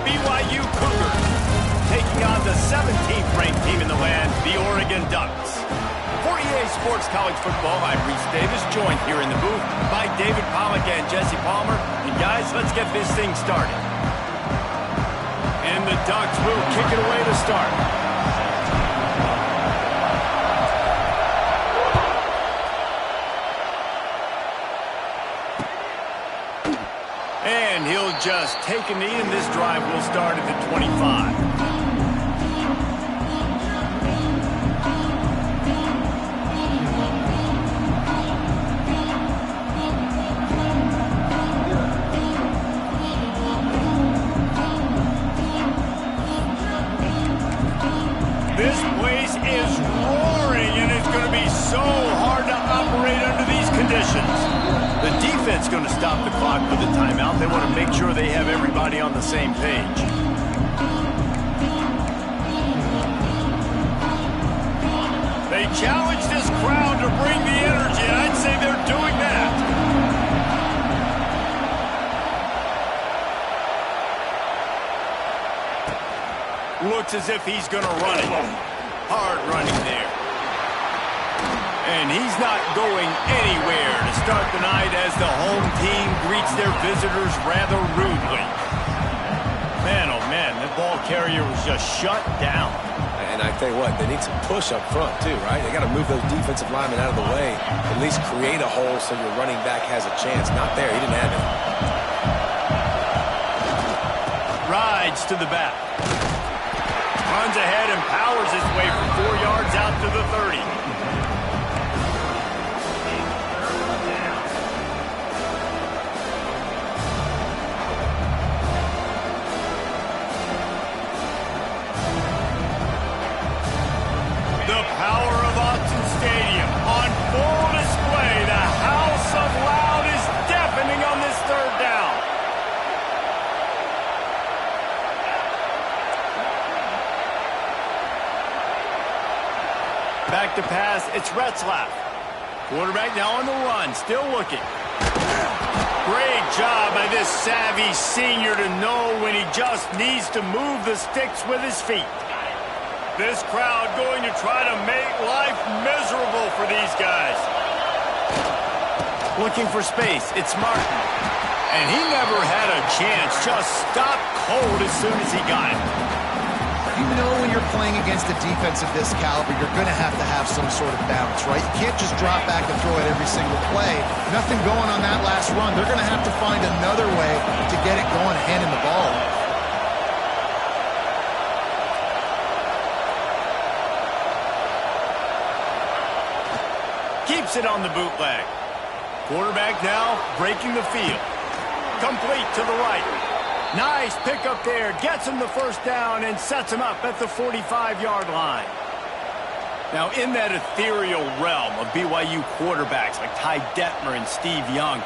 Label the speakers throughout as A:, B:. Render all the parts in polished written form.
A: BYU Cougars, taking on the 17th-ranked team in the land, the Oregon Ducks. For EA Sports College Football, I'm Reese Davis, joined here in the booth by David Pollack and Jesse Palmer. And guys, let's get this thing started. And the Ducks will kick it away to start. And he'll just take a knee, and this drive will start at the 25. This place is roaring, and it's going to be so hard to operate under these conditions. The defense going to stop the clock with a timeout. They want to make sure they have everybody on the same page. They challenge this crowd to bring the energy, and I'd say they're doing that. Looks as if he's going to run it. Hard running there. And he's not going anywhere to start the night as the home team greets their visitors rather rudely. Man, oh man, that ball carrier was just shut down.
B: And I tell you what, they need some push up front too, right? They got to move those defensive linemen out of the way, at least create a hole so your running back has a chance. Not there, he didn't have it.
A: Rides to the back. Runs ahead and powers his way for 4 yards out to the 30. The power of Autzen Stadium on full display. The house of loud is deafening on this third down. Back to pass, it's Retzlaff. Quarterback now on the run, still looking. Great job by this savvy senior to know when he just needs to move the sticks with his feet. This crowd going to try to make life miserable for these guys. Looking for space, it's Martin. And he never had a chance, just stopped cold as soon as he got it.
C: You know when you're playing against a defense of this caliber, you're going to have some sort of balance, right? You can't just drop back and throw it every single play. Nothing going on that last run. They're going to have to find another way to get it going, handing the ball.
A: Keeps it on the bootleg. Quarterback now breaking the field. Complete to the right. Nice pickup there. Gets him the first down and sets him up at the 45-yard line. Now, in that ethereal realm of BYU quarterbacks like Ty Detmer and Steve Young,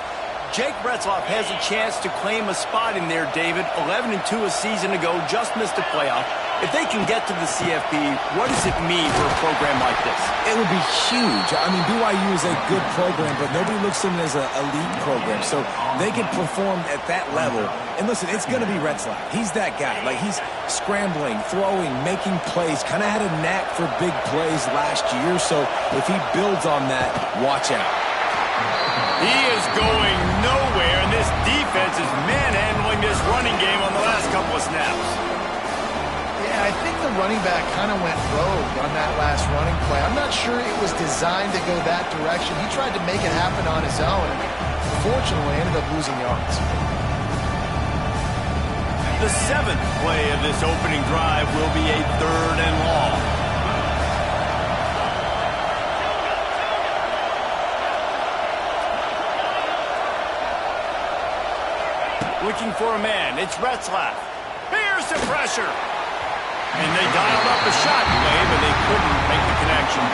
A: Jake Retzlaff has a chance to claim a spot in there, David. 11-2 a season ago, just missed a playoff. If they can get to the CFP, what does it mean for a program like this?
B: It would be huge. I mean, BYU is a good program, but nobody looks at them as an elite program. So they can perform at that level. And listen, it's going to be Retzlaff. He's that guy. Like, he's scrambling, throwing, making plays. Kind of had a knack for big plays last year. So if he builds on that, watch out.
A: He is going nowhere, and this defense is manhandling this running game on the last couple of snaps.
C: Yeah, I think the running back kind of went rogue on that last running play. I'm not sure it was designed to go that direction. He tried to make it happen on his own, and unfortunately ended up losing yards.
A: The 7th play of this opening drive will be a 3rd and long. Looking for a man, it's Retzlaff. Here's the pressure. And they dialed up a shot play, but they couldn't make the connection.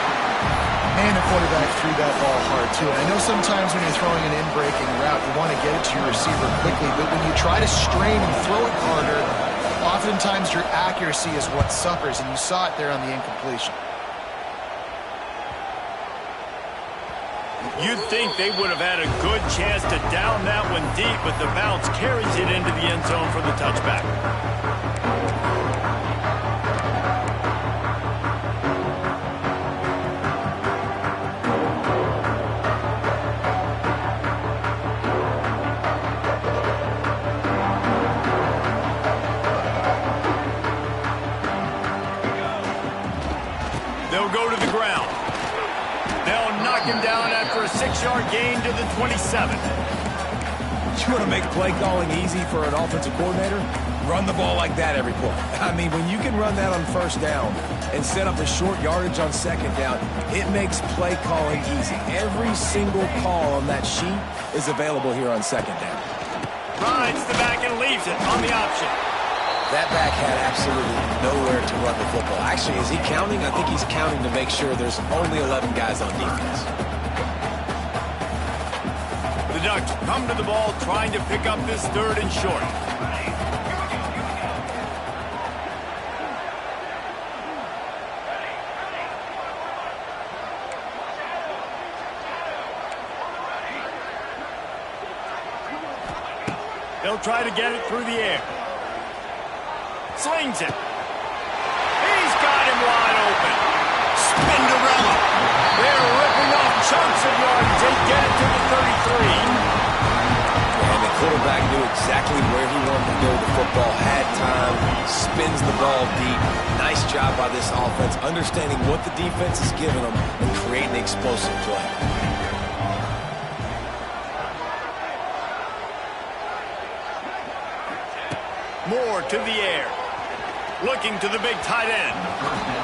C: And the quarterback threw that ball hard, too. I know sometimes when you're throwing an in-breaking route, you want to get it to your receiver quickly, but when you try to strain and throw it harder, oftentimes your accuracy is what suffers, and you saw it there on the incompletion.
A: You'd think they would have had a good chance to down that one deep, but the bounce carries it into the end zone for the touchback. 6-yard gain to the 27.
B: You want to make play calling easy for an offensive coordinator? Run the ball like that every play. I mean, when you can run that on first down and set up a short yardage on second down, it makes play calling easy. Every single call on that sheet is available here on second down.
A: Rides the back and leaves it on the option.
B: That back had absolutely nowhere to run the football. Actually, is he counting? I think he's counting to make sure there's only 11 guys on defense.
A: The Ducks come to the ball trying to pick up this 3rd and short. They'll try to get it through the air. Slings it. He's got him wide open. Spinderella. They're ripping off chunks of yards. They get it to the 33.
B: And the quarterback knew exactly where he wanted to go with the football, had time, spins the ball deep. Nice job by this offense, understanding what the defense is giving them and creating the explosive play.
A: Moore to the air. Looking to the big tight end.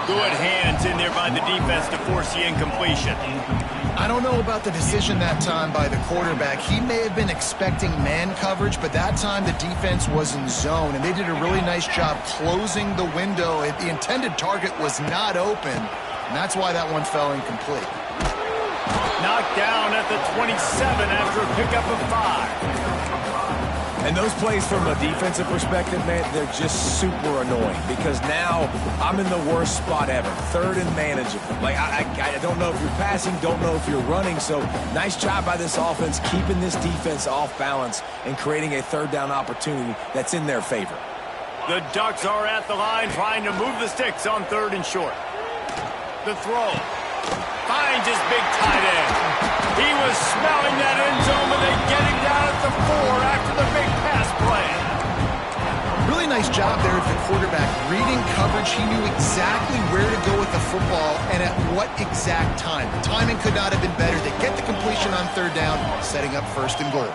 A: Good hands in there by the defense to force the incompletion.
C: I don't know about the decision that time by the quarterback. He may have been expecting man coverage, but that time the defense was in zone, and they did a really nice job closing the window. The intended target was not open, and that's why that one fell incomplete.
A: Knocked down at the 27 after a pickup of 5.
B: And those plays from a defensive perspective, man, they're just super annoying because now I'm in the worst spot ever. 3rd and manageable. Like, I don't know if you're passing, don't know if you're running. So nice job by this offense keeping this defense off balance and creating a 3rd down opportunity that's in their favor.
A: The Ducks are at the line trying to move the sticks on 3rd and short. The throw. Finds his big tight end. He was smelling that end zone when they get him down at the 4 after the big pass play.
C: Really nice job there of the quarterback. Reading coverage, he knew exactly where to go with the football and at what exact time. The timing could not have been better to get the completion on 3rd down, setting up 1st and goal.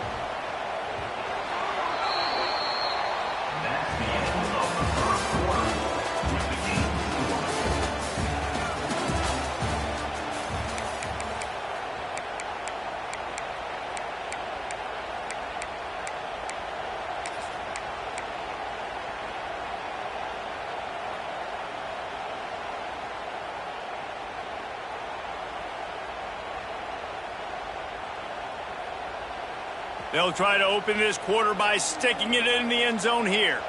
A: They'll try to open this quarter by sticking it in the end zone here.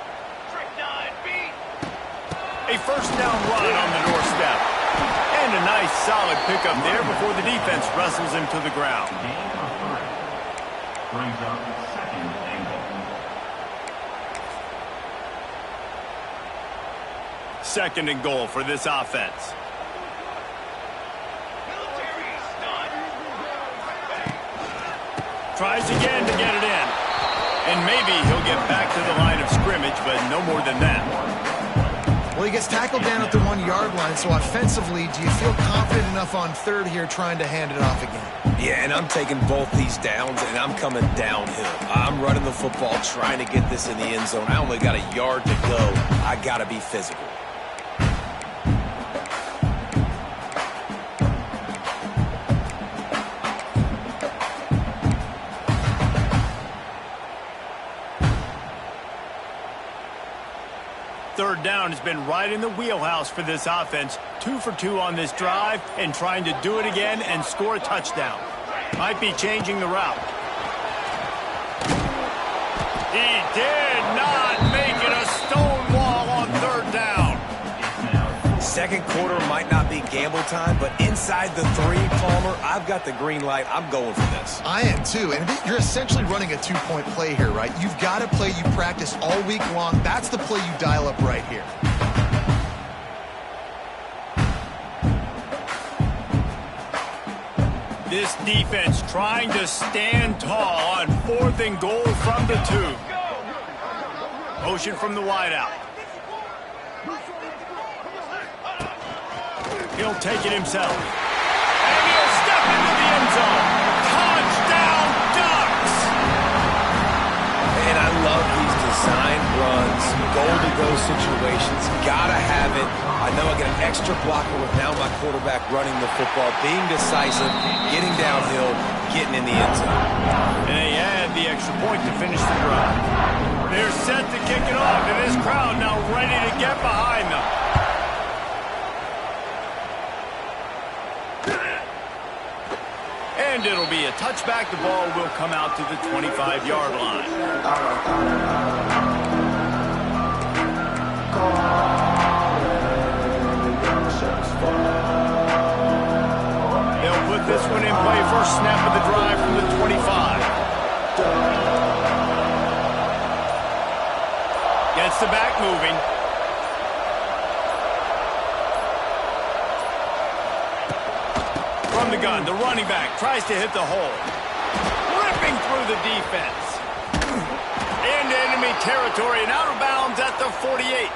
A: A 1st down run on the doorstep. And a nice solid pickup there before the defense wrestles him to the ground.
D: Brings up 2nd and goal.
A: 2nd and goal for this offense. Tries again to get it in. And maybe he'll get back to the line of scrimmage, but no more than that.
C: Well, he gets tackled down at the 1-yard line, so offensively, do you feel confident enough on 3rd here trying to hand it off again?
B: Yeah, and I'm taking both these downs, and I'm coming downhill. I'm running the football, trying to get this in the end zone. I only got a yard to go. I got to be physical.
A: Third down has been right in the wheelhouse for this offense. 2 for 2 on this drive and trying to do it again and score a touchdown. Might be changing the route. He did not make it a stone wall on 3rd down.
B: 2nd quarter might not be gamble time, but inside the 3, Palmer, I've got the green light. I'm going for this.
C: I am too, and you're essentially running a 2-point play here, right? You've got a play you practice all week long. That's the play you dial up right here.
A: This defense trying to stand tall on 4th and goal from the 2. Motion from the wideout. He'll take it himself. And he'll step into the end zone.
B: love these design runs, goal-to-go situations. Gotta have it. I know I get an extra blocker with now my quarterback running the football, being decisive, getting downhill, getting in the end zone.
A: And they add the extra point to finish the drive. They're set to kick it off, and this crowd now ready to get behind them. And it'll be a touchback. The ball will come out to the 25-yard line. They'll put this one in play. First snap of the drive from the 25. Gets the back moving. From the gun, the running back tries to hit the hole. Ripping through the defense. Into enemy territory and out of bounds at the 48.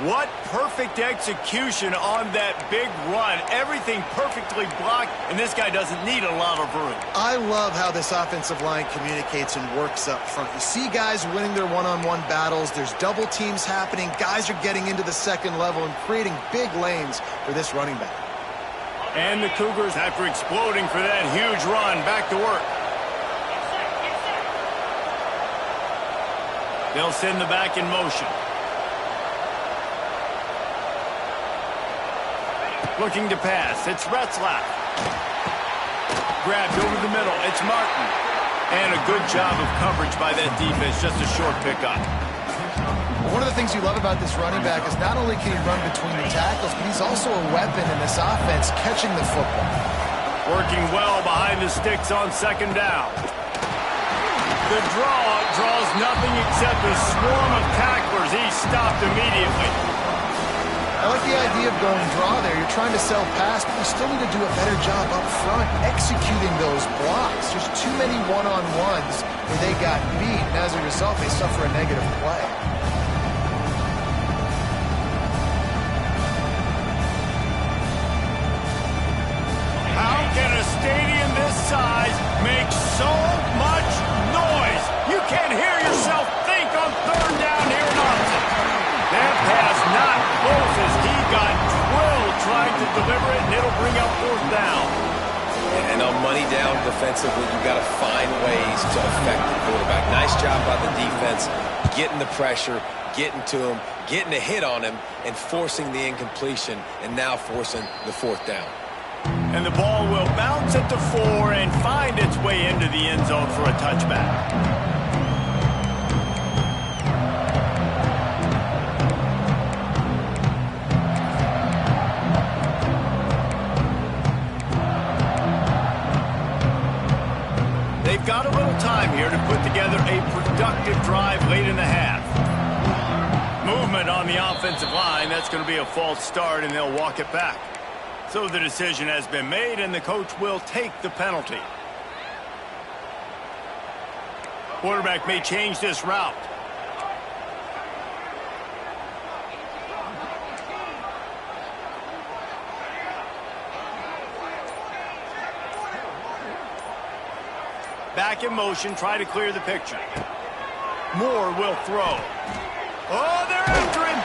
A: What perfect execution on that big run. Everything perfectly blocked, and this guy doesn't need a lot of room.
C: I love how this offensive line communicates and works up front. You see guys winning their one-on-one battles. There's double teams happening. Guys are getting into the second level and creating big lanes for this running back.
A: And the Cougars, after exploding for that huge run, back to work. They'll send the back in motion. Looking to pass. It's Retzlaff. Grabbed over the middle. It's Martin. And a good job of coverage by that defense. Just a short pickup.
C: One of the things you love about this running back is not only can he run between the tackles, but he's also a weapon in this offense catching the football.
A: Working well behind the sticks on second down. The draw draws nothing except a swarm of tacklers. He's stopped immediately.
C: I like the idea of going draw there. You're trying to sell pass, but you still need to do a better job up front executing those blocks. There's too many one-on-ones where they got beat, and as a result, they suffer a negative play.
A: How can a stadium this size make so much noise? You can't hear yourself think on third down here in Austin. That pass not close as he got drilled trying to deliver it, and it'll bring up fourth down.
B: And on money down defensively, you got to find ways to affect the quarterback. Nice job by the defense, getting the pressure, getting to him, getting a hit on him, and forcing the incompletion, and now forcing the fourth down.
A: And the ball will bounce at the 4 and find its way into the end zone for a touchback. They've got a little time here to put together a productive drive late in the half. Movement on the offensive line. That's going to be a false start, and they'll walk it back. So the decision has been made, and the coach will take the penalty. Quarterback may change this route. Back in motion, try to clear the picture. Moore will throw. Oh, they're after him.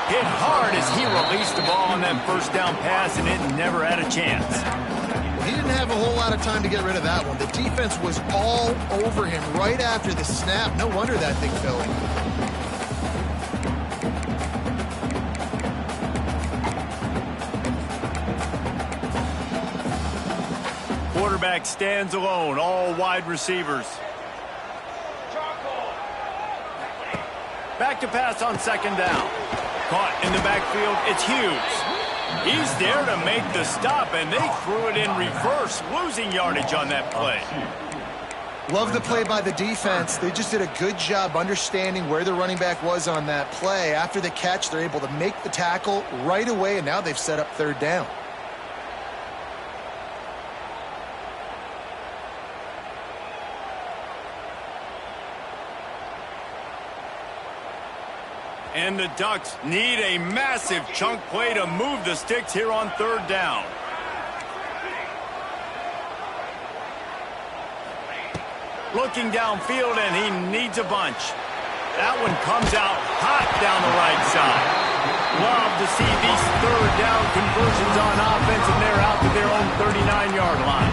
A: Hit hard as he released the ball on that first down pass, and it never had a chance.
C: He didn't have a whole lot of time to get rid of that one. The defense was all over him right after the snap. No wonder that thing fell in.
A: Quarterback stands alone, all wide receivers. Back to pass on second down. Caught in the backfield, it's Hughes. He's there to make the stop, and they threw it in reverse, losing yardage on that play.
C: Love the play by the defense. They just did a good job understanding where the running back was on that play. After the catch, they're able to make the tackle right away, and now they've set up third down.
A: And the Ducks need a massive chunk play to move the sticks here on third down. Looking downfield, and he needs a bunch. That one comes out hot down the right side. Love to see these third down conversions on offense, and they're out to their own 39-yard line.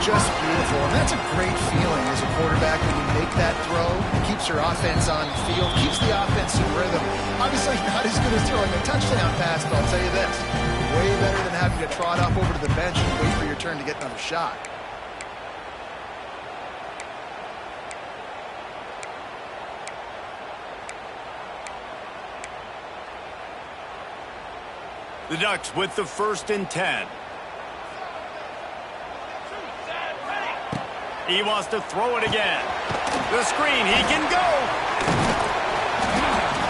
C: Just beautiful, and that's a great feeling as a quarterback when you make that throw. It keeps your offense on the field, keeps the offense in rhythm. Obviously not as good as throwing a touchdown pass, but I'll tell you this, way better than having to trot off over to the bench and wait for your turn to get another shot.
A: The Ducks with the 1st and 10. He wants to throw it again. The screen, he can go.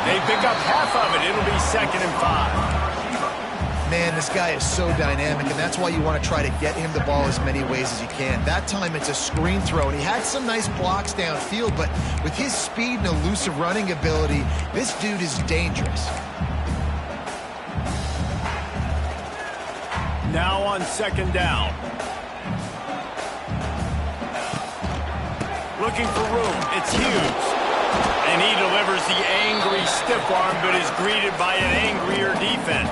A: They pick up half of it. It'll be 2nd and 5.
C: Man, this guy is so dynamic, and that's why you want to try to get him the ball as many ways as you can. That time it's a screen throw, and he had some nice blocks downfield, but with his speed and elusive running ability, this dude is dangerous.
A: Now on 2nd down. Looking for room. It's Hughes. And he delivers the angry stiff arm, but is greeted by an angrier defense.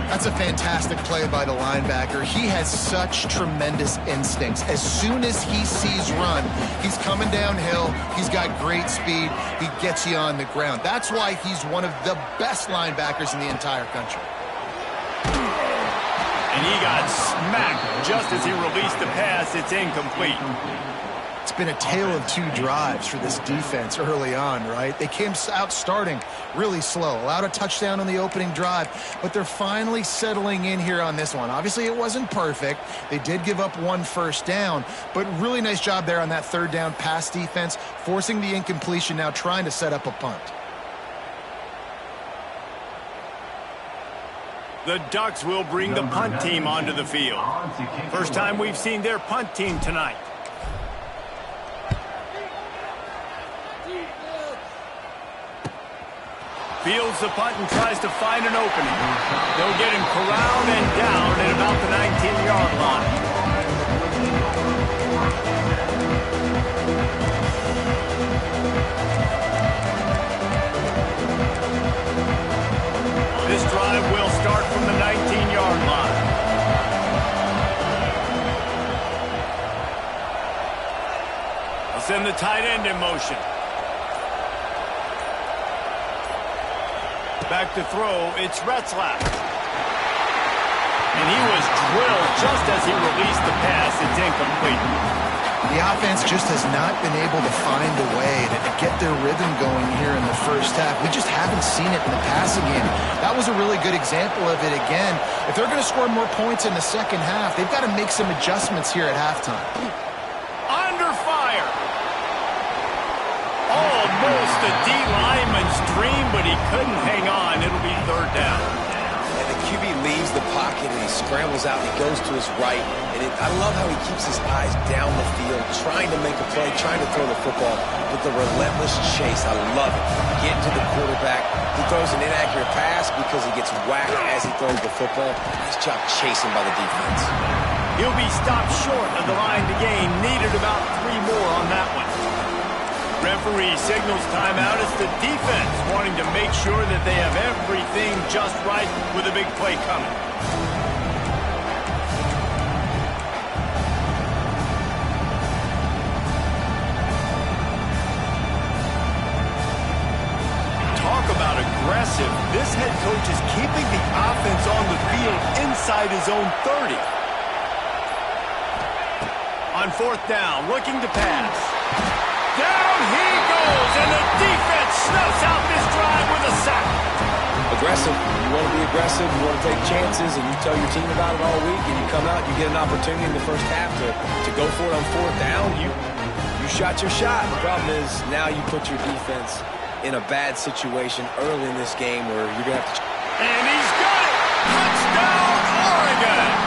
C: That's a fantastic play by the linebacker. He has such tremendous instincts. As soon as he sees run, he's coming downhill. He's got great speed. He gets you on the ground. That's why he's one of the best linebackers in the entire country.
A: And he got smacked just as he released the pass. It's incomplete.
C: It's been a tale of two drives for this defense early on, right? They came out starting really slow, allowed a touchdown on the opening drive, but they're finally settling in here on this one. Obviously, it wasn't perfect. They did give up 1 first down, but really nice job there on that 3rd down pass defense, forcing the incompletion, now trying to set up a punt.
A: The Ducks will bring the punt team onto the field. First time we've seen their punt team tonight. Fields the punt and tries to find an opening. They'll get him corralled and down at about the 19-yard line. This drive will start from the 19-yard line. They'll send the tight end in motion. Back to throw, it's Retzlaff. And he was drilled just as he released the pass. It's incomplete.
C: The offense just has not been able to find a way to get their rhythm going here in the first half. We just haven't seen it in the passing game. That was a really good example of it again. If they're going to score more points in the second half, they've got to make some adjustments here at halftime.
A: Under fire. Almost a D lineman's dream, but he couldn't hang on. It'll be 3rd down.
B: And the QB leaves the pocket and he scrambles out and he goes to his right. And I love how he keeps his eyes down the field, trying to make a play, trying to throw the football with the relentless chase. I love it. Getting to the quarterback. He throws an inaccurate pass because he gets whacked as he throws the football. Nice job chasing by the defense.
A: He'll be stopped short of the line to gain. Needed about 3 more on that one. Referee signals timeout. It's the defense wanting to make sure that they have everything just right with a big play coming. Talk about aggressive. This head coach is keeping the offense on the field inside his own 30. On 4th down, looking to pass. Down he goes, and the defense snuffs out this drive with a sack.
B: Aggressive. You want to be aggressive, you want to take chances, and you tell your team about it all week, and you come out, you get an opportunity in the first half to go for it on 4th down. You shot your shot. The problem is now you put your defense in a bad situation early in this game where you're going to have to...
A: And he's got it! Touchdown, Oregon!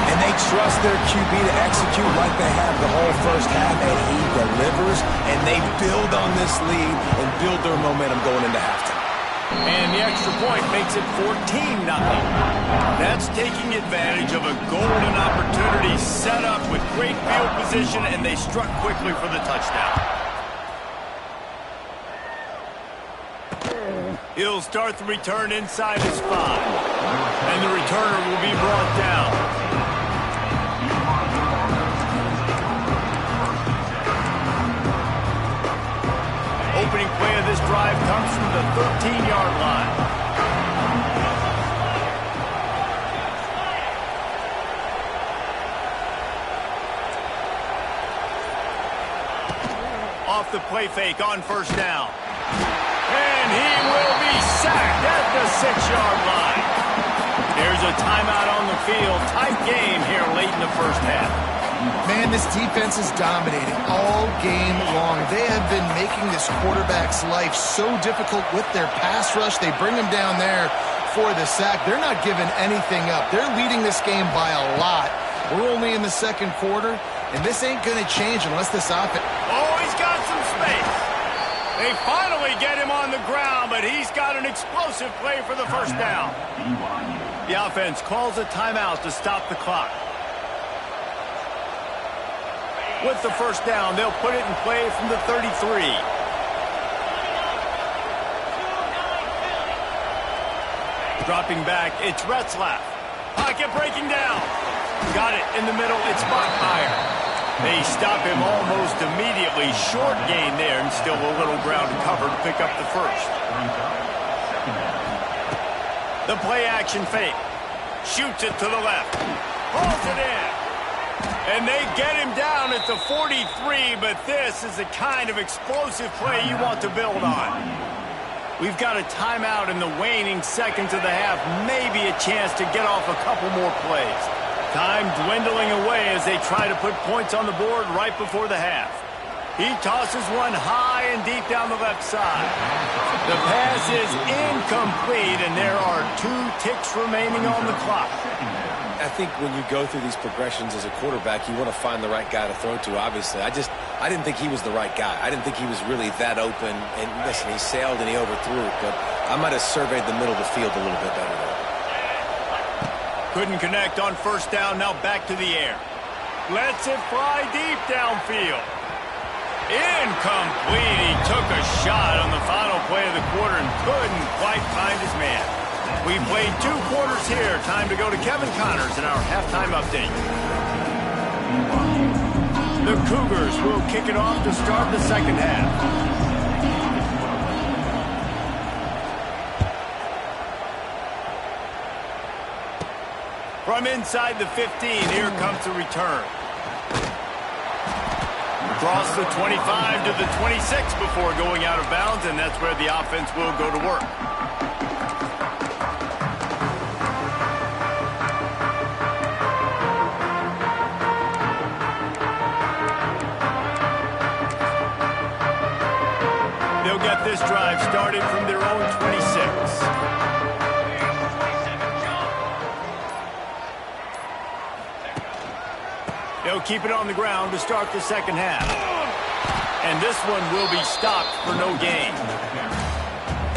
B: And they trust their QB to execute like they have the whole first half, and he delivers, and they build on this lead and build their momentum going into halftime.
A: And the extra point makes it 14-0. That's taking advantage of a golden opportunity set up with great field position, and they struck quickly for the touchdown. He'll start the return inside his 5. And the returner will be brought down. Opening play of this drive comes from the 13-yard line. Off the play fake on first down. And he will be sacked at the 6-yard line. There's a timeout on the field. Tight game here late in the first half.
C: Man, this defense is dominating all game long. They have been making this quarterback's life so difficult with their pass rush. They bring him down there for the sack. They're not giving anything up. They're leading this game by a lot. We're only in the second quarter, and this ain't going to change unless this offense...
A: Oh, he's got some space. They finally get him on the ground, but he's got an explosive play for the first down. The offense calls a timeout to stop the clock. With the first down, they'll put it in play from the 33. Dropping back, it's Retzlaff. Pocket breaking down. Got it in the middle, it's Bachmeier. They stop him almost immediately. Short gain there, and still a little ground to cover to pick up the first. The play action fake. Shoots it to the left. Pulls it in. And they get him down at the 43, but this is the kind of explosive play you want to build on. We've got a timeout in the waning seconds of the half. Maybe a chance to get off a couple more plays. Time dwindling away as they try to put points on the board right before the half. He tosses one high and deep down the left side. The pass is incomplete, and there are 2 ticks remaining on the clock.
B: I think when you go through these progressions as a quarterback, you want to find the right guy to throw to, obviously. I didn't think he was the right guy. I didn't think he was really that open. And listen, he sailed and he overthrew it, but I might have surveyed the middle of the field a little bit better there.
A: Couldn't connect on first down, now back to the air. Lets it fly deep downfield. Incomplete. He took a shot on the final play of the quarter and couldn't quite find his man. We played 2 quarters here. Time to go to Kevin Connors in our halftime update. The Cougars will kick it off to start the second half. From inside the 15, here comes the return. Across the 25 to the 26 before going out of bounds, and that's where the offense will go to work. They'll get this drive started from their own 26. They'll keep it on the ground to start the second half. And this one will be stopped for no gain.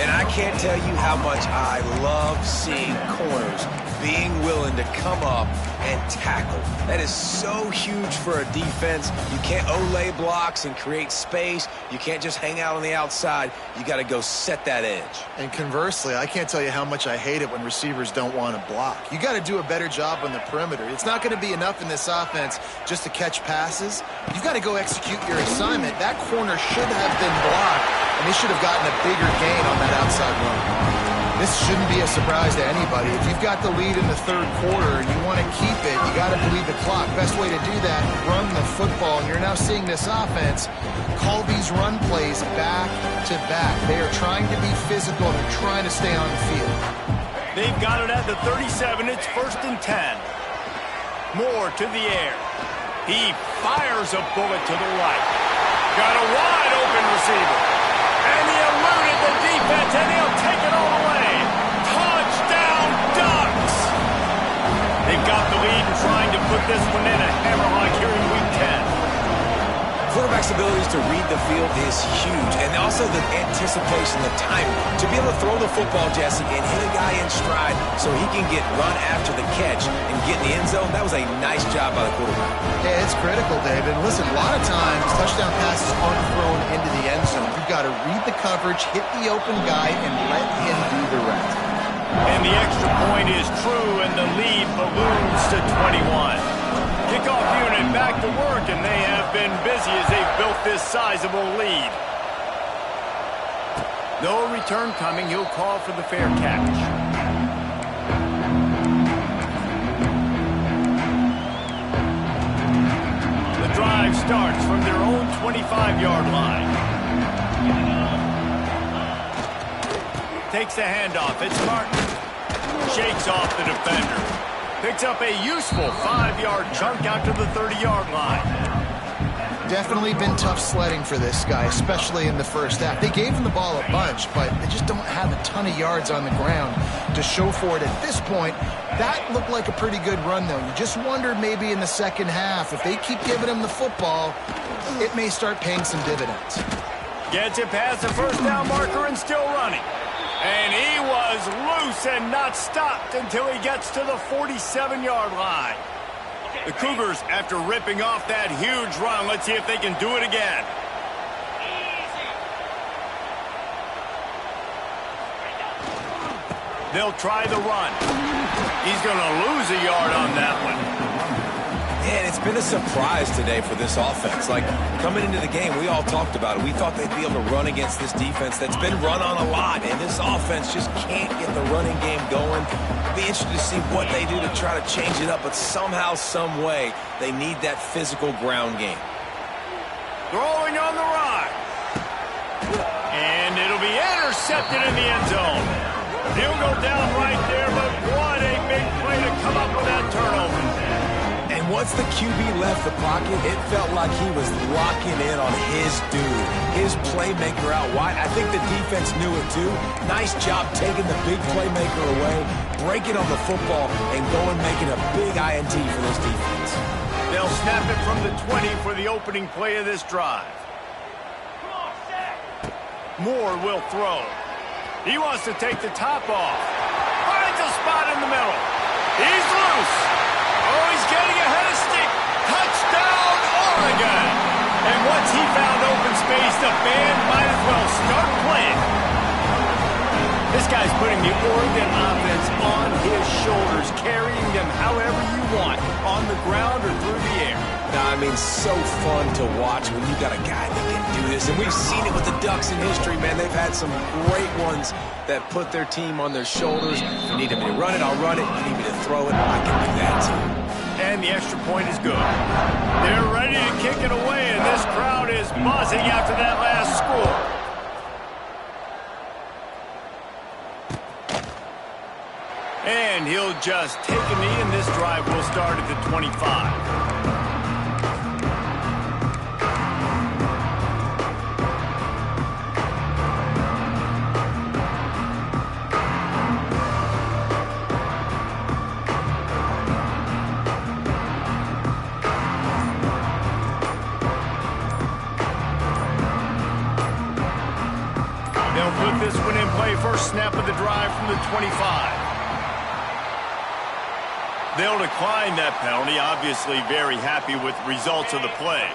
B: And I can't tell you how much I love seeing corners being willing to come up and tackle. That is so huge for a defense. You can't olay blocks and create space. You can't just hang out on the outside. You got to go set that edge.
C: And conversely, I can't tell you how much I hate it when receivers don't want to block. You got to do a better job on the perimeter. It's not going to be enough in this offense just to catch passes. You've got to go execute your assignment. That corner should have been blocked, and they should have gotten a bigger gain on that outside run. This shouldn't be a surprise to anybody. If you've got the lead in the third quarter and you want to keep it, you got to bleed the clock. Best way to do that, run the football. And you're now seeing this offense call these run plays back to back. They are trying to be physical and they're trying to stay on the field.
A: They've got it at the 37. It's 1st and 10. Moore to the air. He fires a bullet to the right. Got a wide open receiver. And he eluded the defense, and he'll take it all away. Touchdown, Ducks! They've got the lead and trying to put this one in a hammerlock here in Week 10.
B: Quarterback's abilities to read the field is huge. And also the anticipation, the timing. To be able to throw the football, Jesse, and hit a guy in stride so he can get run after the catch and get in the end zone, that was a nice job by the quarterback.
C: Yeah, it's critical, David. Listen, a lot of times touchdown passes aren't thrown into the end zone. You've got to read the coverage, hit the open guy, and let him do the rest.
A: And the extra point is true, and the lead balloons to 21. Kickoff unit back to work, and they have been busy as they've built this sizable lead. No return coming. He'll call for the fair catch. The drive starts from their own 25-yard line. Takes the handoff. It's Martin. Shakes off the defender. Picks up a useful 5-yard chunk out to the 30-yard line.
C: Definitely been tough sledding for this guy, especially in the first half. They gave him the ball a bunch, but they just don't have a ton of yards on the ground to show for it at this point. That looked like a pretty good run, though. You just wondered maybe in the second half, if they keep giving him the football, it may start paying some dividends.
A: Gets it past the first down marker and still running. And he was loose and not stopped until he gets to the 47-yard line. The Cougars, after ripping off that huge run, let's see if they can do it again. They'll try the run. He's going to lose a yard on that one.
B: And it's been a surprise today for this offense. Like, coming into the game, we all talked about it. We thought they'd be able to run against this defense that's been run on a lot, and this offense just can't get the running game going. It'll be interesting to see what they do to try to change it up, but somehow, some way, they need that physical ground game.
A: Throwing on the run. And it'll be intercepted in the end zone. He'll go down right there, but what a big play to come up with that turnover.
B: And once the QB left the pocket, it felt like he was locking in on his dude, his playmaker out wide. I think the defense knew it too. Nice job taking the big playmaker away, breaking on the football, and going making a big INT for this defense.
A: They'll snap it from the 20 for the opening play of this drive. Moore will throw. He wants to take the top off. Finds a spot in the middle. He's loose. Oh, he's getting ahead of stick. Touchdown, Oregon. And once he found open space, the band might as well start playing. This guy's putting the Oregon offense on his shoulders, carrying them however you want, on the ground or through the air.
B: Now, I mean, so fun to watch when you got a guy that can do this. And we've seen it with the Ducks in history, man. They've had some great ones that put their team on their shoulders. If you need me to run it, I'll run it. If you need me to throw it, I can do that too.
A: And the extra point is good. They're ready to kick it away, and this crowd is buzzing after that last score. And he'll just take a knee, and this drive will start at the 25. They'll put this one in play. First snap of the drive from the 25. They'll decline that penalty, obviously very happy with the results of the play.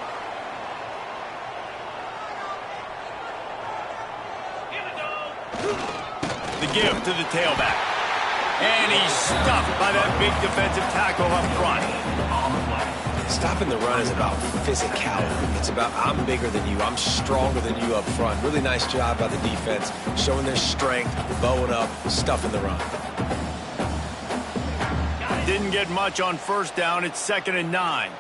A: The give to the tailback. And he's stuffed by that big defensive tackle up front.
B: Stopping the run is about physicality. It's about I'm bigger than you. I'm stronger than you up front. Really nice job by the defense, showing their strength, bowing up, stuffing the run.
A: Didn't get much on first down. It's 2nd and 9.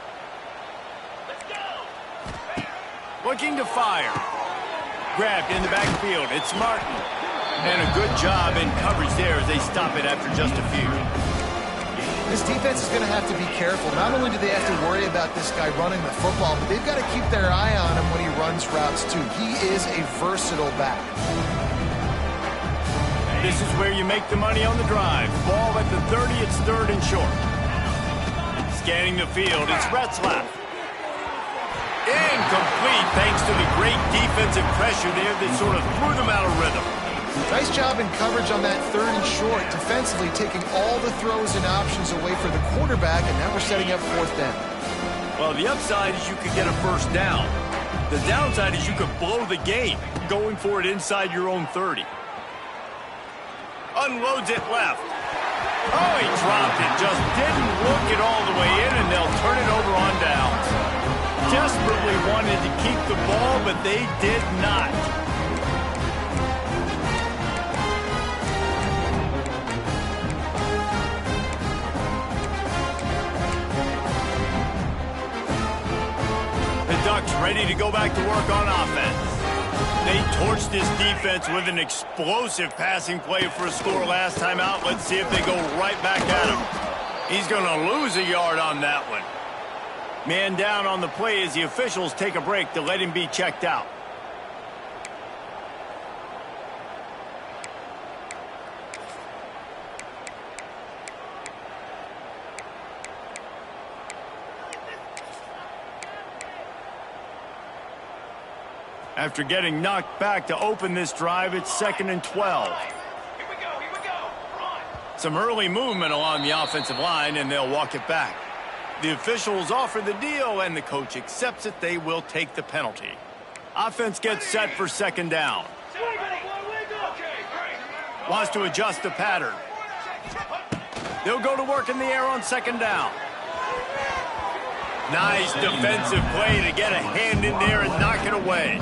A: Looking to fire. Grabbed in the backfield. It's Martin. And a good job in coverage there as they stop it after just a few.
C: This defense is going to have to be careful. Not only do they have to worry about this guy running the football, but they've got to keep their eye on him when he runs routes too. He is a versatile back.
A: This is where you make the money on the drive. Ball at the 30, it's 3rd and short. Scanning the field, it's Retzlaff. Incomplete thanks to the great defensive pressure there that sort of threw them out of rhythm.
C: Nice job in coverage on that 3rd and short, defensively taking all the throws and options away for the quarterback, and now we're setting up 4th down.
A: Well, the upside is you could get a 1st down. The downside is you could blow the game going for it inside your own 30. Unloads it left. Oh, he dropped it. Just didn't look it all the way in, and they'll turn it over on downs. Desperately wanted to keep the ball, but they did not. The Ducks ready to go back to work on offense. They torched this defense with an explosive passing play for a score last time out. Let's see if they go right back at him. He's going to lose a yard on that one. Man down on the play as the officials take a break to let him be checked out. After getting knocked back to open this drive, it's 2nd and 12.
E: Here we go. Run.
A: Some early movement along the offensive line, and they'll walk it back. The officials offer the deal, and the coach accepts it. They will take the penalty. Offense gets set for 2nd down. Wants to adjust the pattern. They'll go to work in the air on 2nd down. Nice defensive play to get a hand in there and knock it away.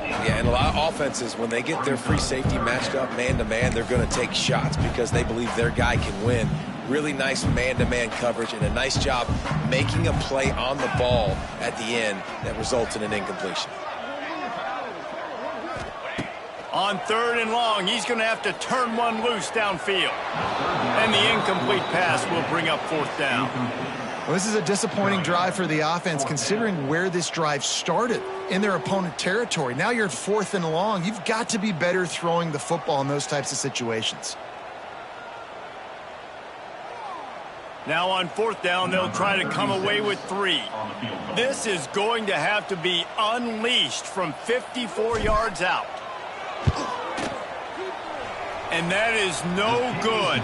B: Yeah, and a lot of offenses, when they get their free safety matched up man-to-man, they're going to take shots because they believe their guy can win. Really nice man-to-man coverage and a nice job making a play on the ball at the end that results in an incompletion.
A: On 3rd and long, he's going to have to turn one loose downfield. And the incomplete pass will bring up 4th down.
C: Well, this is a disappointing drive for the offense considering where this drive started in their opponent territory. Now you're at 4th and long. You've got to be better throwing the football in those types of situations.
A: Now on 4th down, they'll try to come away with 3. This is going to have to be unleashed from 54 yards out. And that is no good.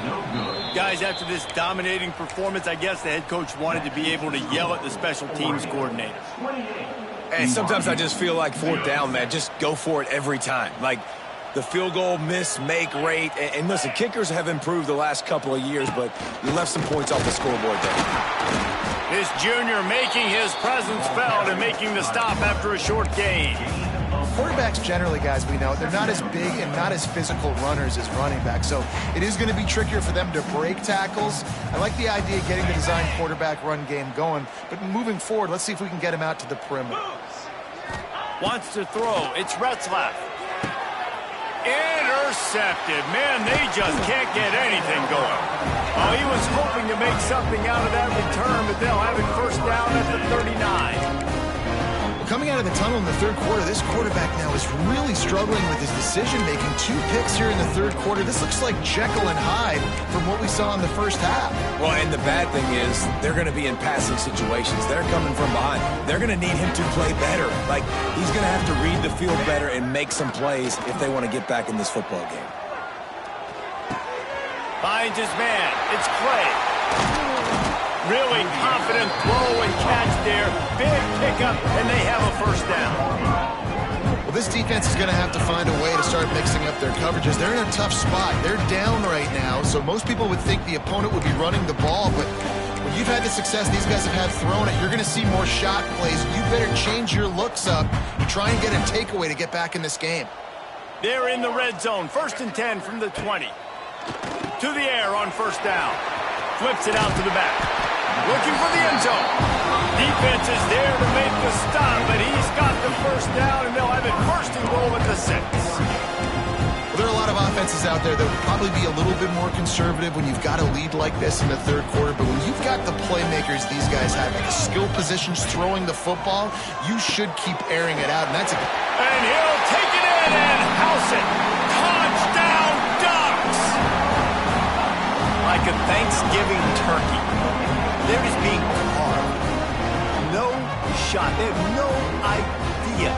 A: Guys, after this dominating performance, I guess the head coach wanted to be able to yell at the special teams coordinator.
B: Hey, sometimes I just feel like 4th down, man, just go for it every time. Like the field goal miss-make rate. And listen, kickers have improved the last couple of years, but you left some points off the scoreboard there.
A: This junior making his presence felt and making the stop after a short gain.
C: Quarterbacks generally, guys, we know, they're not as big and not as physical runners as running backs, so it is going to be trickier for them to break tackles. I like the idea of getting the design quarterback run game going, but moving forward, let's see if we can get him out to the perimeter.
A: Wants to throw. It's Retzlaff. Intercepted. Man, they just can't get anything going. Oh, he was hoping to make something out of that return, but they'll have it 1st down at the 39.
C: Coming out of the tunnel in the 3rd quarter, this quarterback now is really struggling with his decision-making. 2 picks here in the 3rd quarter. This looks like Jekyll and Hyde from what we saw in the 1st half.
B: Well, and the bad thing is they're going to be in passing situations. They're coming from behind. They're going to need him to play better. Like, he's going to have to read the field better and make some plays if they want to get back in this football game.
A: Finds his man. It's Clay. Really confident throw and catch there. Big pickup, and they have a 1st down.
C: Well, this defense is going to have to find a way to start mixing up their coverages. They're in a tough spot. They're down right now, so most people would think the opponent would be running the ball, but when you've had the success these guys have had throwing it, you're going to see more shot plays. You better change your looks up and try and get a takeaway to get back in this game.
A: They're in the red zone. 1st and 10 from the 20. To the air on 1st down. Flips it out to the back. Looking for the end zone. Defense is there to make the stop, but he's got the 1st down, and they'll have it 1st and goal at the 6.
C: Well, there are a lot of offenses out there that would probably be a little bit more conservative when you've got a lead like this in the 3rd quarter, but when you've got the playmakers these guys have, the skill positions throwing the football, you should keep airing it out, and that's a...
A: And he'll take it in and house it. Touchdown, Ducks! Like a Thanksgiving turkey. They're just being carved. No shot. They have no idea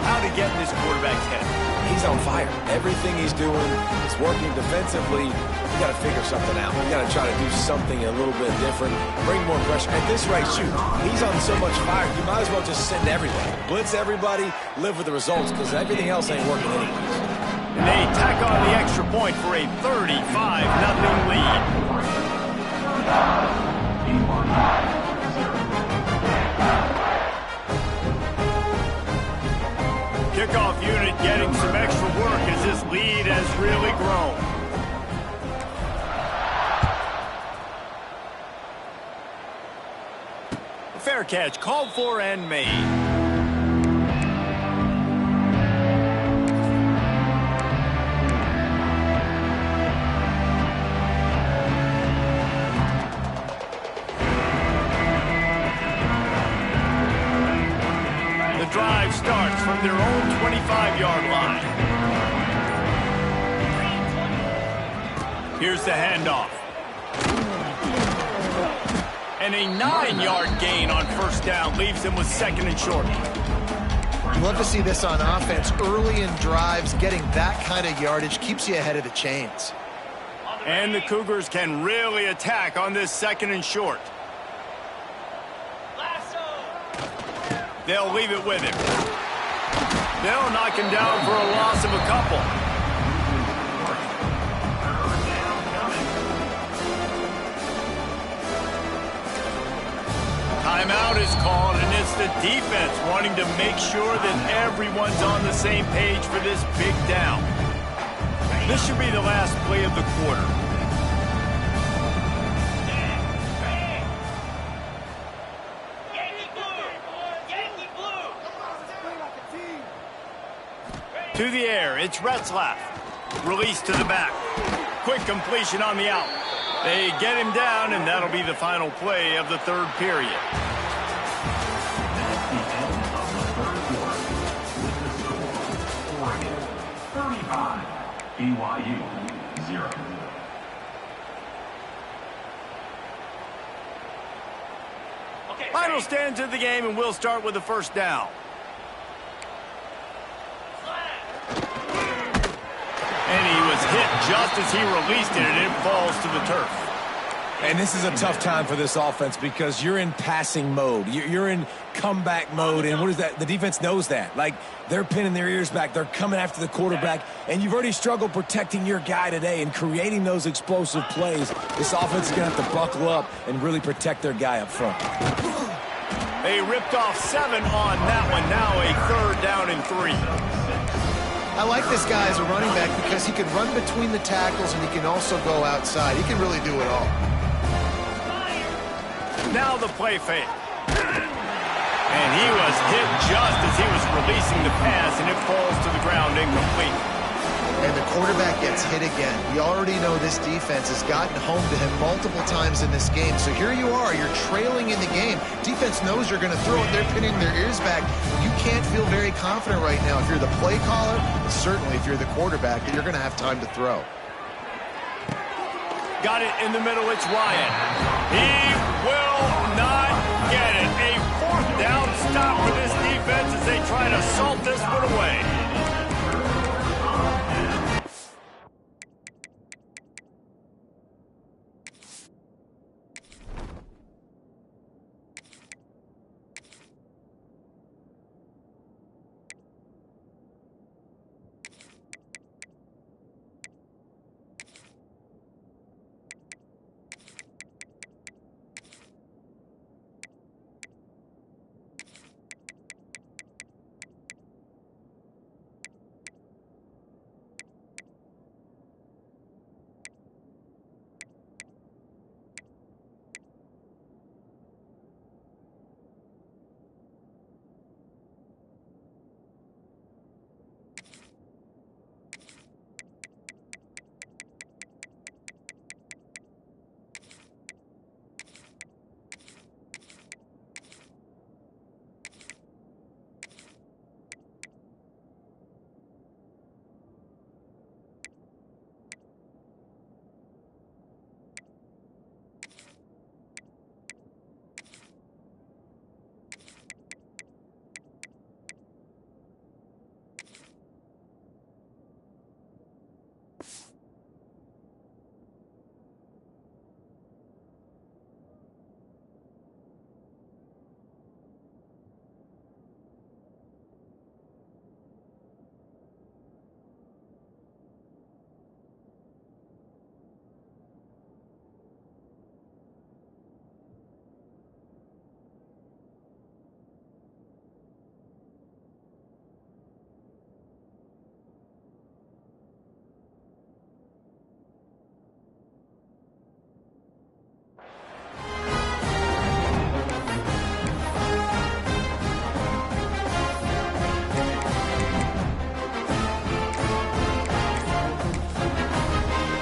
A: how to get in this quarterback's head.
B: He's on fire. Everything he's doing is working defensively. You got to figure something out. You got to try to do something a little bit different, bring more pressure. At this rate, shoot, he's on so much fire, you might as well just send everybody. Blitz everybody, live with the results, because everything else ain't working anyways.
A: And they tack on the extra point for a 35-0 lead. Kickoff unit getting some extra work as this lead has really grown. A fair catch called for and made. Drive starts from their own 25-yard line. Here's the handoff. And a 9-yard gain on first down leaves them with second and short.
C: You love to see this on offense. Early in drives, getting that kind of yardage keeps you ahead of the chains.
A: And the Cougars can really attack on this second and short. They'll leave it with him. They'll knock him down for a loss of a couple. Timeout is called, and it's the defense wanting to make sure that everyone's on the same page for this big down. This should be the last play of the quarter. To the air, it's Retzlaff. Release to the back. Quick completion on the out. They get him down, and that'll be the final play of the third period.
D: That's the end of the third quarter. With the score, Oregon 35, BYU 0.
A: Final stands of the game, and we'll start with the first down. And he was hit just as he released it, and it falls to the turf.
B: And this is a tough time for this offense because you're in passing mode. You're in comeback mode, and what is that? The defense knows that. Like, they're pinning their ears back. They're coming after the quarterback, and you've already struggled protecting your guy today and creating those explosive plays. This offense is going to have to buckle up and really protect their guy up front.
A: They ripped off 7 on that one. Now a third down and 3.
C: I like this guy as a running back because he can run between the tackles and he can also go outside. He can really do it all.
A: Now the play fake. And he was hit just as he was releasing the pass, and it falls to the ground incomplete.
C: And the quarterback gets hit again. We already know this defense has gotten home to him multiple times in this game. So here you are, you're trailing in the game. Defense knows you're going to throw it. They're pinning their ears back. You can't feel very confident right now if you're the play caller, and certainly if you're the quarterback, that you're going to have time to throw.
A: Got it in the middle, it's Ryan. He will not get it. A fourth down stop for this defense as they try to salt this one away.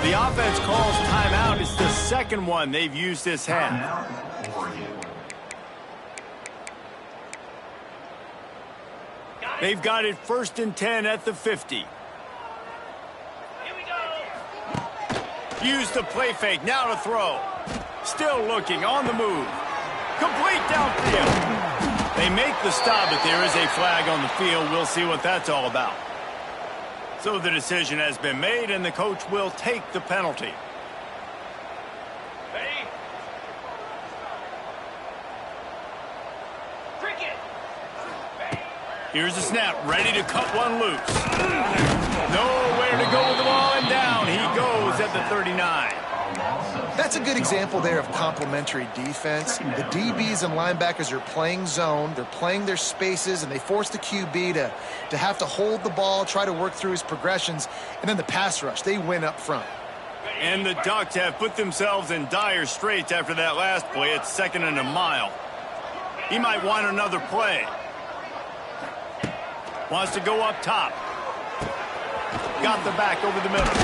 A: The offense calls timeout. It's the second one they've used this half. They've got it 1st and 10 at the 50.
E: Here we go.
A: Use the play fake. Now to throw. Still looking on the move. Complete downfield. They make the stop, but there is a flag on the field. We'll see what that's all about. So the decision has been made, and the coach will take the penalty.
E: Ready? Cricket.
A: Here's the snap, ready to cut one loose. Nowhere to go with the ball, and down he goes at the 39.
C: That's a good example there of complementary defense. The DBs and linebackers are playing zone, they're playing their spaces, and they force the QB to have to hold the ball, try to work through his progressions, and then the pass rush, they win up front.
A: And the Ducks have put themselves in dire straits after that last play. It's 2nd and a mile. He might want another play. Wants to go up top. Got the back over the middle.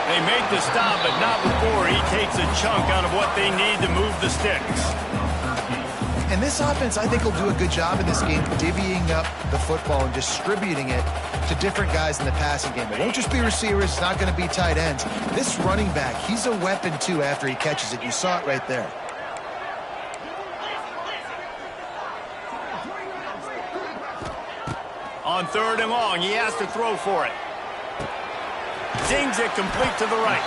A: They make the stop, but not before he takes a chunk out of what they need to move the sticks.
C: And this offense, I think, will do a good job in this game divvying up the football and distributing it to different guys in the passing game. It won't just be receivers. It's not going to be tight ends. This running back, he's a weapon, too, after he catches it. You saw it right there.
A: On 3rd and long, he has to throw for it. Zings it complete to the right.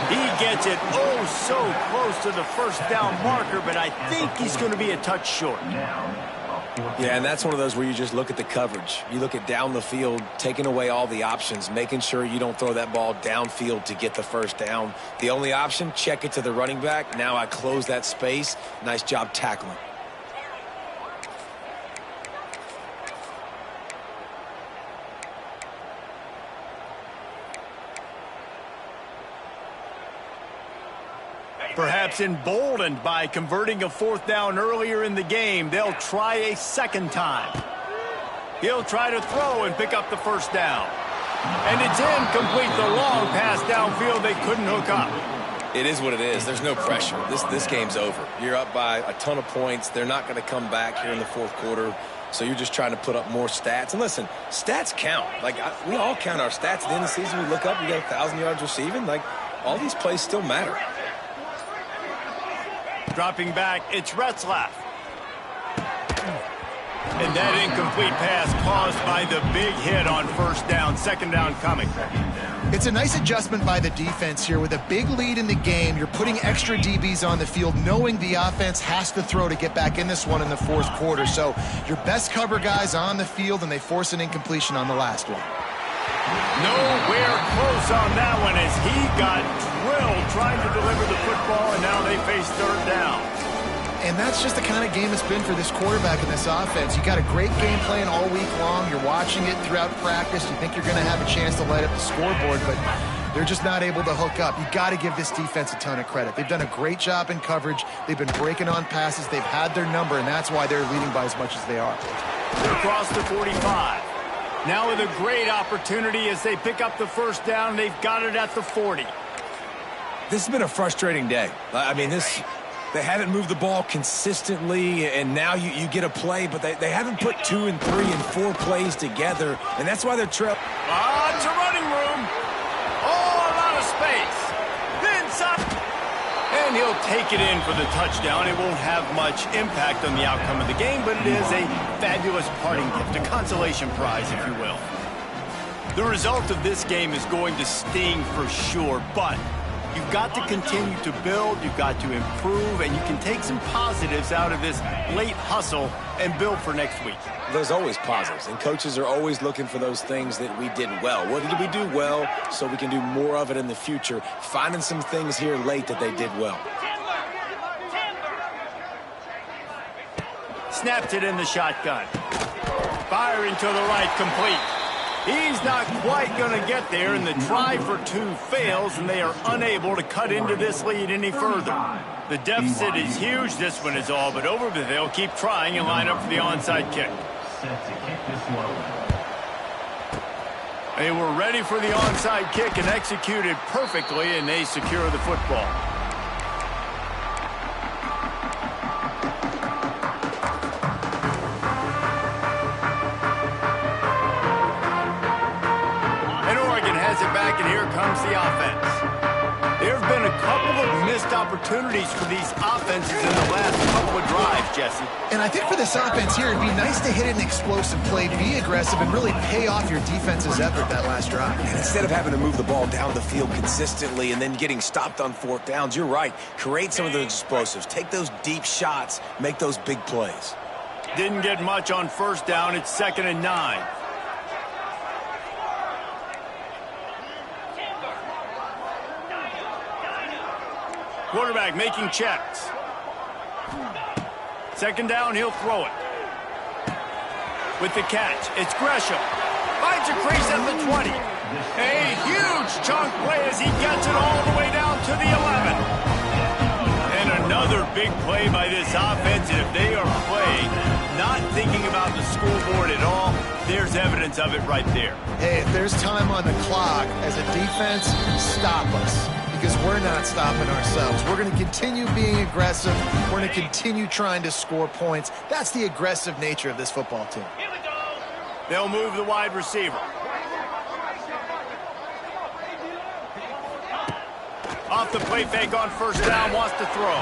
A: He gets it oh so close to the 1st down marker, but I think he's going to be a touch short.
B: Yeah, and that's one of those where you just look at the coverage. You look at down the field, taking away all the options, making sure you don't throw that ball downfield to get the 1st down. The only option, check it to the running back. Now I close that space. Nice job tackling.
A: Perhaps emboldened by converting a 4th down earlier in the game, they'll try a 2nd time. He'll try to throw and pick up the 1st down. And it's incomplete. The long pass downfield they couldn't hook up.
B: It is what it is. There's no pressure. This game's over. You're up by a ton of points. They're not going to come back here in the 4th quarter. So you're just trying to put up more stats. And listen, stats count. Like, we all count our stats. At the end of the season, we look up, you got 1,000 yards receiving. Like, all these plays still matter.
A: Dropping back, it's Retzlaff. And that incomplete pass caused by the big hit on 1st down, 2nd down coming.
C: It's a nice adjustment by the defense here. With a big lead in the game, you're putting extra DBs on the field, knowing the offense has to throw to get back in this one in the 4th quarter. So your best cover guys on the field, and they force an incompletion on the last one.
A: Nowhere close on that one as he got drilled trying to deliver the football, and now they face 3rd down.
C: And that's just the kind of game it's been for this quarterback in this offense. You got a great game plan all week long. You're watching it throughout practice. You think you're going to have a chance to light up the scoreboard, but they're just not able to hook up. You got to give this defense a ton of credit. They've done a great job in coverage. They've been breaking on passes. They've had their number, and that's why they're leading by as much as they are.
A: They're across the 45. Now with a great opportunity as they pick up the 1st down. They've got it at the 40.
B: This has been a frustrating day. I mean, they haven't moved the ball consistently, and now you get a play, but they haven't put 2 and 3 and 4 plays together, and that's why they're trailing.
A: It's a running room. Oh, a lot of space. Inside. And he'll take it in for the touchdown. It won't have much impact on the outcome of the game, but it is a fabulous parting gift, a consolation prize, if you will. The result of this game is going to sting for sure, but you've got to continue to build, you've got to improve, and you can take some positives out of this late hustle and build for next week.
B: There's always positives, and coaches are always looking for those things that we did well. What did we do well so we can do more of it in the future? Finding some things here late that they did well.
A: Snapped it in the shotgun. Firing to the right, complete. He's not quite going to get there, and the try for two fails, and they are unable to cut into this lead any further. The deficit is huge. This one is all but over, but they'll keep trying and line up for the onside kick. They were ready for the onside kick and executed perfectly, and they secure the football. And here comes the offense. There have been a couple of missed opportunities for these offenses in the last couple of drives, Jesse.
C: And I think for this offense here, it'd be nice to hit an explosive play, be aggressive, and really pay off your defense's effort that last drive.
B: And instead of having to move the ball down the field consistently and then getting stopped on fourth downs, you're right. Create some of those explosives. Take those deep shots. Make those big plays.
A: Didn't get much on first down. It's 2nd and 9. Quarterback making checks. 2nd down, he'll throw it. With the catch, it's Gresham. Finds a crease at the 20. A huge chunk play as he gets it all the way down to the 11. And another big play by this offense. If they are playing, not thinking about the scoreboard at all, there's evidence of it right there.
C: Hey, if there's time on the clock, as a defense, stop us. Because we're not stopping ourselves. We're going to continue being aggressive. We're going to continue trying to score points. That's the aggressive nature of this football team.
E: Here we go.
A: They'll move the wide receiver. Off the play fake on first down, wants to throw.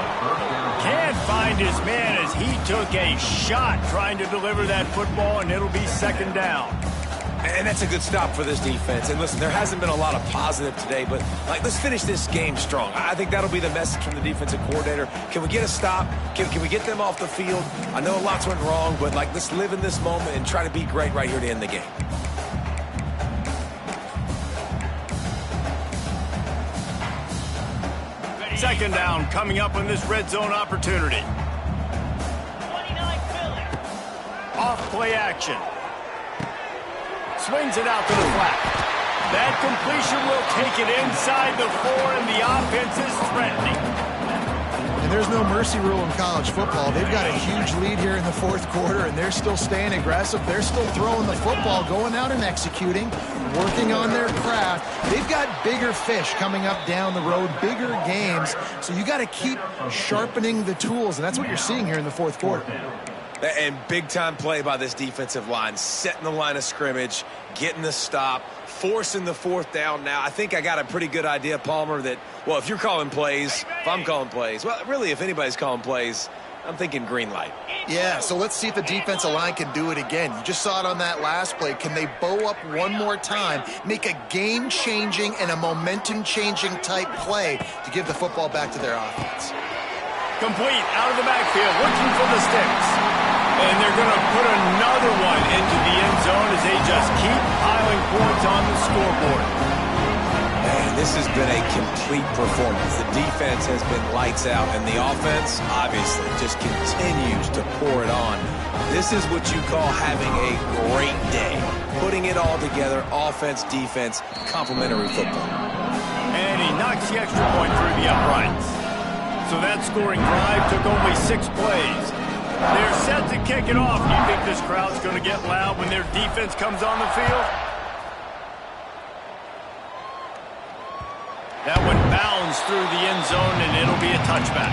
A: Can't find his man as he took a shot trying to deliver that football, and it'll be 2nd down.
B: And that's a good stop for this defense. And listen, there hasn't been a lot of positive today, but let's finish this game strong. I think that'll be the message from the defensive coordinator. Can we get a stop? Can we get them off the field? I know lots went wrong, but let's live in this moment and try to be great right here to end the game.
A: Second down coming up on this red zone opportunity.
E: 29 Philly.
A: Off play action. Swings it out to the flat. That completion will take it inside the 4, and the offense is threatening.
C: And there's no mercy rule in college football. They've got a huge lead here in the 4th quarter, and they're still staying aggressive. They're still throwing the football, going out and executing, working on their craft. They've got bigger fish coming up down the road, bigger games. So you got to keep sharpening the tools, and that's what you're seeing here in the 4th quarter.
B: And big-time play by this defensive line, setting the line of scrimmage, getting the stop, forcing the 4th down. Now, I think I got a pretty good idea, Palmer, that, well, if you're calling plays, if I'm calling plays, well, really, if anybody's calling plays, I'm thinking green light.
C: Yeah, so let's see if the defensive line can do it again. You just saw it on that last play. Can they bow up one more time, make a game-changing and a momentum-changing type play to give the football back to their offense?
A: Complete out of the backfield, looking for the sticks. And they're going to put another one into the end zone as they just keep piling points on the scoreboard.
B: Man, this has been a complete performance. The defense has been lights out, and the offense, obviously, just continues to pour it on. This is what you call having a great day. Putting it all together, offense, defense, complementary football.
A: And he knocks the extra point through the uprights. So that scoring drive took only 6 plays. They're set to kick it off. Do you think this crowd's going to get loud when their defense comes on the field? That one bounds through the end zone, and it'll be a touchback.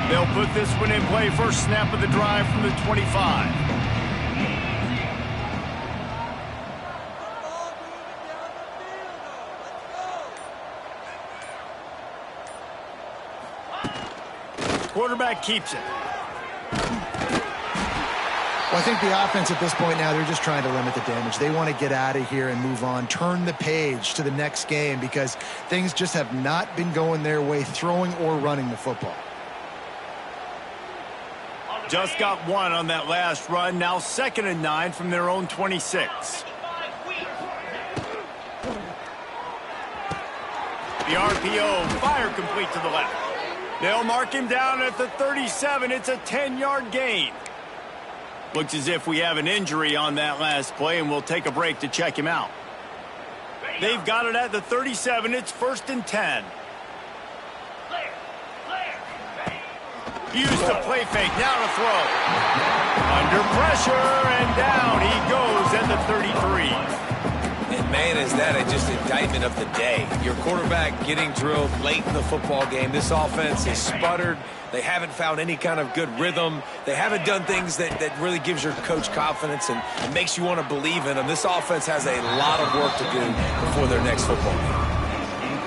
A: They'll put this one in play. First snap of the drive from the 25. Quarterback keeps it.
C: Well, I think the offense at this point now, they're just trying to limit the damage. They want to get out of here and move on, turn the page to the next game because things just have not been going their way, throwing or running the football.
A: Just got one on that last run. Now 2nd and 9 from their own 26. The RPO, fire complete to the left. They'll mark him down at the 37. It's a 10-yard gain. Looks as if we have an injury on that last play, and we'll take a break to check him out. They've got it at the 37. It's 1st and 10. Used the play fake. Now to throw. Under pressure, and down he goes at the 33.
B: And man, is that just indictment of the day. Your quarterback getting drilled late in the football game. This offense is sputtered. They haven't found any kind of good rhythm. They haven't done things that really gives your coach confidence and makes you want to believe in them. This offense has a lot of work to do before their next football game.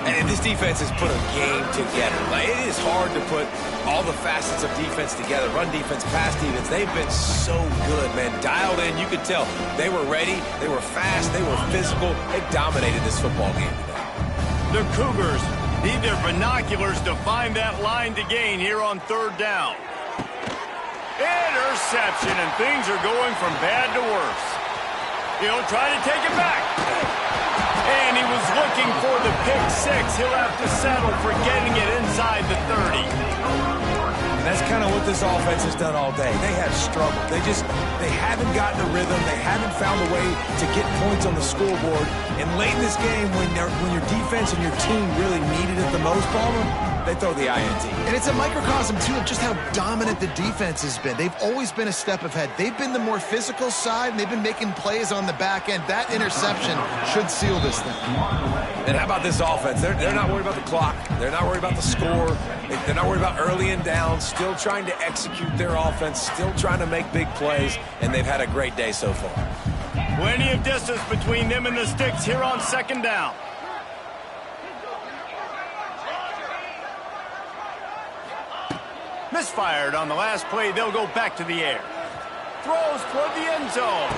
B: And this defense has put a game together. Like, it is hard to put all the facets of defense together. Run defense, pass defense. They've been so good, man. Dialed in. You could tell they were ready. They were fast. They were physical. They dominated this football game today.
A: The Cougars need their binoculars to find that line to gain here on 3rd down. Interception, and things are going from bad to worse. He'll try to take it back. And he was looking for the pick 6. He'll have to settle for getting it inside the 30.
B: And that's kind of what this offense has done all day. They have struggled. They haven't gotten a rhythm. They haven't found a way to get points on the scoreboard. And late in this game, when your defense and your team really needed it the most, Palmer, they throw the INT.
C: And it's a microcosm, too, of just how dominant the defense has been. They've always been a step ahead. They've been the more physical side, and they've been making plays on the back end. That interception should seal this thing.
B: And how about this offense? They're not worried about the clock. They're not worried about the score. They're not worried about early and down. Still trying to execute their offense. Still trying to make big plays. And they've had a great day so far.
A: Plenty of distance between them and the sticks here on 2nd down. Misfired on the last play. They'll go back to the air. Throws toward the end zone.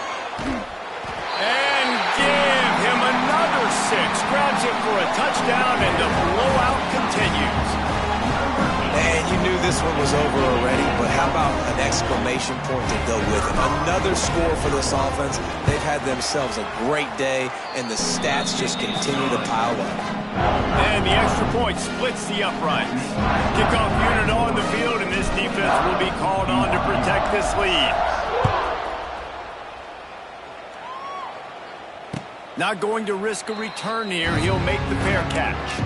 A: And give him another 6. Grabs it for a touchdown, and the blowout continues.
B: And you knew this one was over already, but how about an exclamation point to go with it? Another score for this offense. They've had themselves a great day, and the stats just continue to pile up.
A: And the extra point splits the uprights. Kickoff unit on the field, and this defense will be called on to protect this lead. Not going to risk a return here. He'll make the fair catch.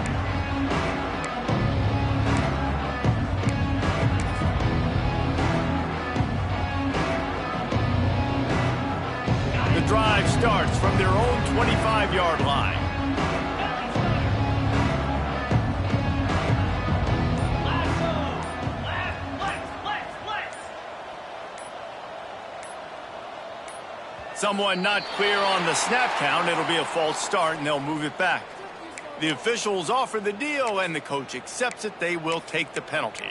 A: The drive starts from their own 25-yard line. Someone not clear on the snap count. It'll be a false start, and they'll move it back. The officials offer the deal, and the coach accepts it. They will take the penalty.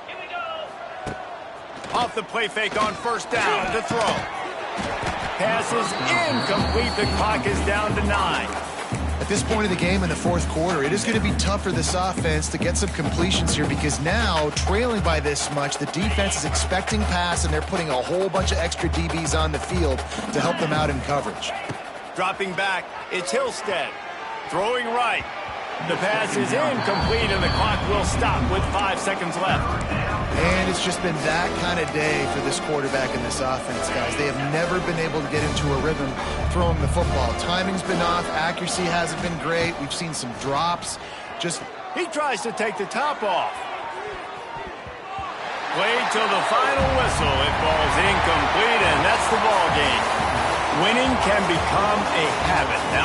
E: Here we go.
A: Off the play fake on 1st down to throw. Pass is incomplete. The clock is down to 9.
C: At this point of the game in the 4th quarter, it is going to be tough for this offense to get some completions here because now, trailing by this much, the defense is expecting pass, and they're putting a whole bunch of extra DBs on the field to help them out in coverage.
A: Dropping back, it's Hillstead. Throwing right. The pass is incomplete, and the clock will stop with 5 seconds left.
C: And it's just been that kind of day for this quarterback and this offense, guys. They have never been able to get into a rhythm throwing the football. Timing's been off. Accuracy hasn't been great. We've seen some drops.
A: He tries to take the top off. Played till the final whistle. It falls incomplete, and that's the ball game. Winning can become a habit. Now